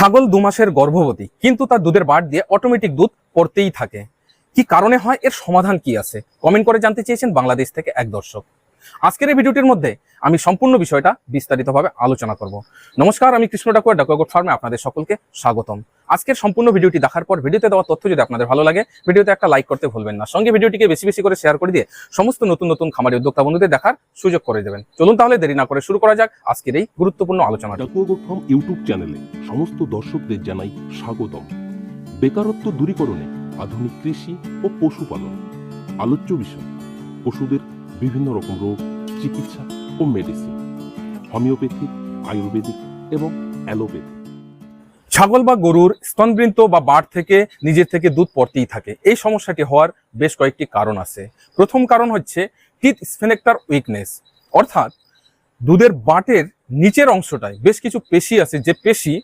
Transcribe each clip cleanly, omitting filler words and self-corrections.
ছাগল 2 মাসের গর্ভবতী, কিন্তু তার দুধের বাট দিয়ে অটোমেটিক দুধ পড়তেই থাকে। কি কারণে হয়, এর সমাধান কি আছে, কমেন্ট করে জানতে চেয়েছেন বাংলাদেশ থেকে এক দর্শক। আজকের এই ভিডিওটির মধ্যে আমি সম্পূর্ণ বিষয়টা বিস্তারিতভাবে আলোচনা করব। নমস্কার, আমি কৃষ্ণ ডাকুয়া ডাকুয়া ফার্মে আপনাদের সকলকে স্বাগতম। আজকের সম্পূর্ণ ভিডিওটি দেখার পর ভিডিওতে দেওয়া তথ্য যদি আপনাদের ভালো লাগে, ভিডিওতে একটা লাইক করতে ভুলবেন না। সঙ্গে ভিডিওটিকে বেশি বেশি করে শেয়ার করে দিয়ে সমস্ত নতুন নতুন খামারি উদ্যোক্তা বন্ধুদের দেখার সুযোগ করে দেবেন। চলুন তাহলে দেরি না করে শুরু করা যাক আজকের এই গুরুত্বপূর্ণ আলোচনা। ডাকুয়া ফার্ম ইউটিউব চ্যানেলে সমস্ত দর্শকদের জানাই স্বাগতম। বেকারত্ব দূরীকরণে আধুনিক কৃষি ও পশুপালন আলোচ্য বিষয়। পশুদের বিভিন্ন রকম রোগ, চিকিৎসা ও মেডিসিন, হোমিওপ্যাথিক, আয়ুর্বেদিক এবং অ্যালোপ্যাথিক। ছাগল বা গরুর স্তনবৃন্ত বা বাট থেকে নিজের থেকে দুধ পড়তেই থাকে। এই সমস্যাটি হওয়ার বেশ কয়েকটি কারণ আছে। প্রথম কারণ হচ্ছে টিথ স্ফিনেক্টার উইকনেস, অর্থাৎ দুধের বাটের নিচের অংশটায় বেশ কিছু পেশি আছে, যে পেশি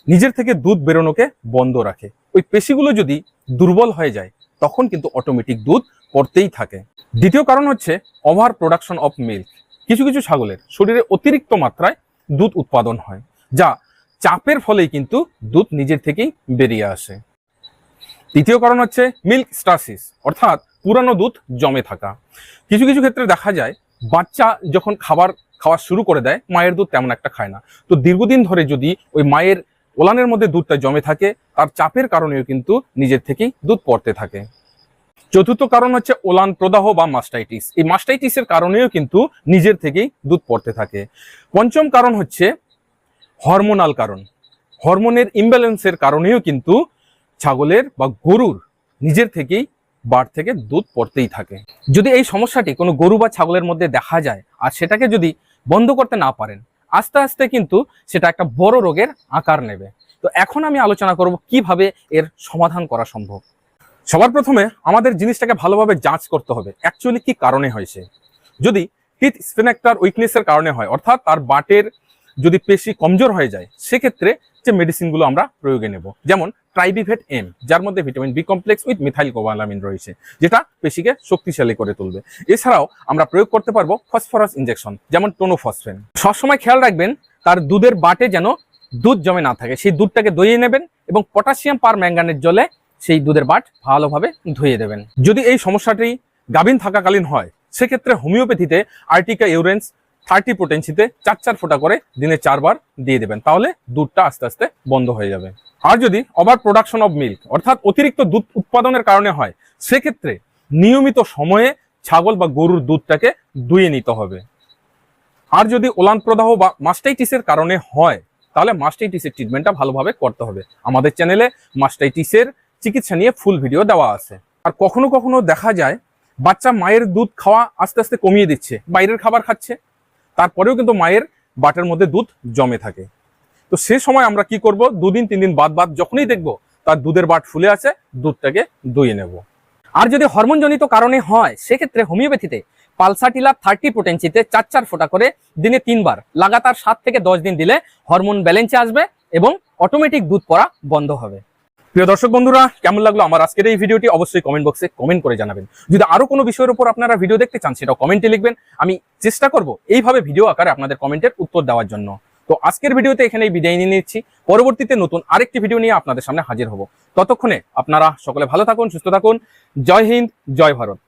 নিজের থেকে দুধ বেরোনোকে বন্ধ রাখে। ওই পেশিগুলো যদি দুর্বল হয়ে যায় তখন কিন্তু অটোমেটিক দুধ পড়তেই থাকে। দ্বিতীয় কারণ হচ্ছে ওভার প্রোডাকশন অফ মিল্ক। কিছু কিছু ছাগলের শরীরে অতিরিক্ত মাত্রায় দুধ উৎপাদন হয়, যা চাপের ফলেই কিন্তু দুধ নিজের থেকেই বেরিয়ে আসে। তৃতীয় কারণ হচ্ছে মিল্ক স্টাসিস, অর্থাৎ পুরানো দুধ জমে থাকা। কিছু কিছু ক্ষেত্রে দেখা যায় বাচ্চা যখন খাবার খাওয়া শুরু করে দেয়, মায়ের দুধ তেমন একটা খায় না। তো দীর্ঘদিন ধরে যদি ওই মায়ের ওলানের মধ্যে দুধটা জমে থাকে, তার চাপের কারণেও কিন্তু নিজের থেকেই দুধ পড়তে থাকে। চতুর্থ কারণ হচ্ছে ওলান প্রদাহ বা মাস্টাইটিস। এই মাস্টাইটিসের কারণেও কিন্তু নিজের থেকেই দুধ পড়তে থাকে। পঞ্চম কারণ হচ্ছে হরমোনাল কারণ। হরমোনের ইমব্যালেন্সের কারণেও কিন্তু ছাগলের বা গরুর নিজের থেকেই বাট থেকে দুধ পড়তেই থাকে। যদি এই সমস্যাটি কোনো গরু বা ছাগলের মধ্যে দেখা যায় আর সেটাকে যদি বন্ধ করতে না পারেন, আস্তে আস্তে কিন্তু সেটা একটা বড় রোগের আকার নেবে। তো এখন আমি আলোচনা করব কিভাবে এর সমাধান করা সম্ভব। সবার প্রথমে আমাদের জিনিসটাকে ভালোভাবে যাঞ্চ করতে হবে অ্যাকচুয়ালি কি কারণে হয়েছে। যদি টিথ স্ফিনেক্টার উইকনেসের কারণে হয়, অর্থাৎ তার বাটের যদি পেশি কমজোর হয়ে যায়, সেক্ষেত্রে যে মেডিসিনগুলো আমরা প্রয়োগে নেব, যেমন ট্রাইবিভেট এম, যার মধ্যে vitamin B complex with methylcobalamin রয়েছে, যেটা পেশিকে শক্তিশালী করে তুলবে। এছাড়াও আমরা প্রয়োগ করতে পারবো ফসফরাস ইনজেকশন, যেমন টোনোফসফেন। সবসময় খেয়াল রাখবেন তার দুধের বাটে যেন দুধ জমে না থাকে। সেই দুধটাকে দইয়ে নেবেন এবং পটাশিয়াম পার ম্যাঙ্গানেট জলে সেই দুধের বাট ভালোভাবে ধুয়ে দেবেন। যদি এই সমস্যাটি গাভীন থাকাকালীন হয়, সেক্ষেত্রে হোমিওপ্যাথিতে আর্টিকা ইউরেন্স 30 পোটেন্সিতে 4 ফোঁটা করে দিনে 4 বার দিয়ে দেবেন, তাহলে দুধটা আস্তে আস্তে বন্ধ হয়ে যাবে। আর যদি ওভার প্রোডাকশন অফ মিল্ক, অর্থাৎ অতিরিক্ত দুধ উৎপাদনের কারণে হয়, সেক্ষেত্রে নিয়মিত সময়ে ছাগল বা গরুর দুধটাকে দুইয়ে নিতে হবে। আর যদি ওলান প্রদাহ বা মাস্টাইটিসের কারণে হয়, তাহলে মাস্টাইটিসের ট্রিটমেন্টটা ভালোভাবে করতে হবে। আমাদের চ্যানেলে মাস্টাইটিসের চিকিৎসা নিয়ে ফুল ভিডিও দেওয়া আছে। আর কখনো কখনো দেখা যায় বাচ্চা মায়ের দুধ খাওয়া আস্তে আস্তে কমিয়ে দিচ্ছে, বাইরের খাবার খাচ্ছে, তারপরেও কিন্তু মায়ের বাটের মধ্যে দুধ জমে থাকে। তো সে সময় আমরা কি করব, 2 দিন 3 দিন বাদ যখনই দেখবো তার দুধের বাট ফুলে আছে, দুধটাকে দুইয়ে নেব। আর যদি হরমোনজনিত কারণে হয়, সেক্ষেত্রে হোমিওপ্যাথিতে পালসাটিলা 30 পোটেন্সিতে 4 ফোঁটা করে দিনে 3 বার লাগাতার 7 থেকে 10 দিন দিলে হরমোন ব্যালেন্সে আসবে এবং অটোমেটিক দুধ পড়া বন্ধ হবে। প্রিয় দর্শক বন্ধুরা, কেমন লাগলো আমার আজকের এই ভিডিওটি অবশ্যই কমেন্ট বক্সে কমেন্ট করে জানাবেন। যদি আরো কোনো বিষয়ের উপর আপনারা ভিডিও দেখতে চান, সেটাও কমেন্টে লিখবেন। আমি চেষ্টা করব এইভাবে ভিডিও আকারে আপনাদের কমেন্টের উত্তর দেওয়ার জন্য। তো আজকের ভিডিওতে এখানেই বিদায় নিয়ে নিচ্ছি। পরবর্তীতে নতুন আরেকটি ভিডিও নিয়ে আপনাদের সামনে হাজির হব। ততক্ষণে আপনারা সকলে ভালো থাকুন, সুস্থ থাকুন। জয় হিন্দ, জয় ভারত।